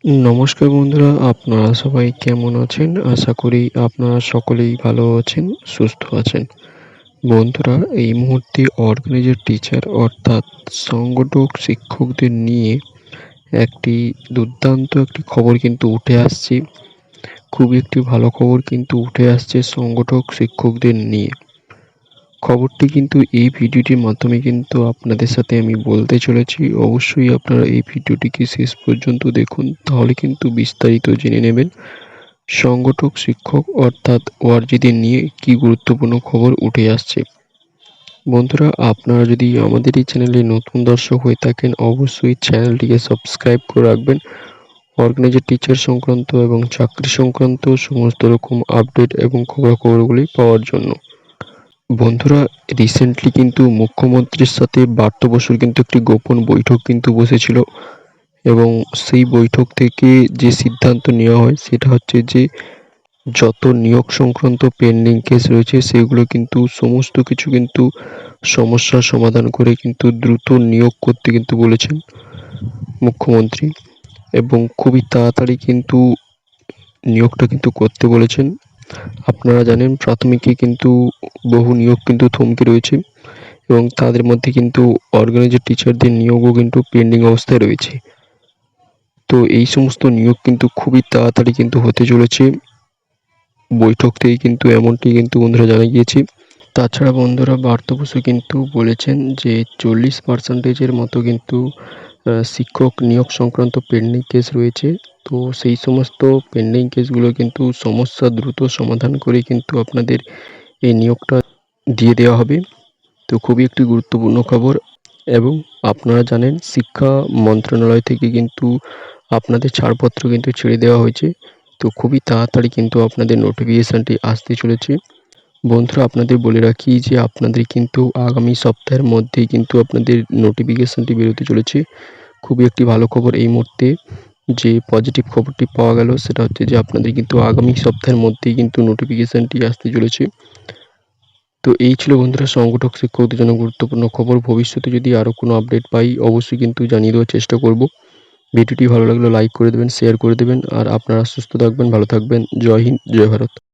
নমস্কার বন্ধুরা, আপনারা সবাই কেমন আছেন? আশা করি আপনারা সকলেই ভালো আছেন, সুস্থ আছেন। বন্ধুরা, এই মুহূর্তে অর্গানাইজার টিচার অর্থাৎ সংগঠক শিক্ষকদের নিয়ে একটি দুর্দান্ত একটি খবর কিন্তু উঠে আসছে। খুবই একটি ভালো খবর কিন্তু উঠে আসছে সংগঠক শিক্ষকদের নিয়ে। খবরটি কিন্তু এই ভিডিওটির মাধ্যমে কিন্তু আপনাদের সাথে আমি বলতে চলেছি। অবশ্যই আপনারা এই ভিডিওটিকে শেষ পর্যন্ত দেখুন, তাহলে কিন্তু বিস্তারিত জেনে নেবেন সংগঠক শিক্ষক অর্থাৎ ওআরজিদের নিয়ে কি গুরুত্বপূর্ণ খবর উঠে আসছে। বন্ধুরা, আপনারা যদি আমাদের এই চ্যানেলে নতুন দর্শক হয়ে থাকেন, অবশ্যই চ্যানেলটিকে সাবস্ক্রাইব করে রাখবেন অর্গানাইজার টিচার সংক্রান্ত এবং চাকরি সংক্রান্ত সমস্ত রকম আপডেট এবং খবরাখবরগুলি পাওয়ার জন্য। বন্ধুরা, রিসেন্টলি কিন্তু মুখ্যমন্ত্রীর সাথে ব্রাত্য বসুর কিন্তু একটি গোপন বৈঠক কিন্তু বসেছিল এবং সেই বৈঠক থেকে যে সিদ্ধান্ত নেওয়া হয় সেটা হচ্ছে যে যত নিয়োগ সংক্রান্ত পেন্ডিং কেস রয়েছে সেগুলো কিন্তু সমস্ত কিছু কিন্তু সমস্যার সমাধান করে কিন্তু দ্রুত নিয়োগ করতে কিন্তু বলেছেন মুখ্যমন্ত্রী এবং খুবই তাড়াতাড়ি কিন্তু নিয়োগটা কিন্তু করতে বলেছেন। আপনারা জানেন প্রাথমিকে কিন্তু বহু নিয়োগ কিন্তু থমকে রয়েছে এবং তাদের মধ্যে কিন্তু অর্গানাইজার টিচারদের নিয়োগও কিন্তু পেন্ডিং অবস্থায় রয়েছে। তো এই সমস্ত নিয়োগ কিন্তু খুবই তাড়াতাড়ি কিন্তু হতে চলেছে। বৈঠক থেকে কিন্তু এমনটি কিন্তু বন্ধুরা জানা গিয়েছে। তাছাড়া বন্ধুরা, ব্রাত্য বসু কিন্তু বলেছেন যে 40% মতো কিন্তু শিক্ষক নিয়োগ সংক্রান্ত পেন্ডিং কেস রয়েছে। তো সেই সমস্ত পেন্ডিং কেসগুলো কিন্তু সমস্যা দ্রুত সমাধান করে কিন্তু আপনাদের এই নিয়োগটা দিয়ে দেওয়া হবে। তো খুবই একটি গুরুত্বপূর্ণ খবর এবং আপনারা জানেন শিক্ষা মন্ত্রণালয় থেকে কিন্তু আপনাদের ছাড়পত্র কিন্তু ছেড়ে দেওয়া হয়েছে। তো খুবই তাড়াতাড়ি কিন্তু আপনাদের নোটিফিকেশানটি আসতে চলেছে। বন্ধুরা, আপনাদের বলে রাখি যে আপনাদের কিন্তু আগামী সপ্তাহের মধ্যেই কিন্তু আপনাদের নোটিফিকেশানটি বেরোতে চলেছে। খুবই একটি ভালো খবর এই মুহূর্তে যে পজিটিভ খবরটি পাওয়া গেল সেটা হচ্ছে যে আপনাদের কিন্তু আগামী সপ্তাহের মধ্যেই কিন্তু নোটিফিকেশানটি আসতে চলেছে। তো এই ছিল বন্ধুরা সংগঠক শিক্ষকদের জন্য গুরুত্বপূর্ণ খবর। ভবিষ্যতে যদি আরও কোনো আপডেট পাই অবশ্যই কিন্তু জানিয়ে দেওয়ার চেষ্টা করব। ভিডিওটি ভালো লাগলে লাইক করে দেবেন, শেয়ার করে দেবেন আর আপনারা সুস্থ থাকবেন, ভালো থাকবেন। জয় হিন্দ, জয় ভারত।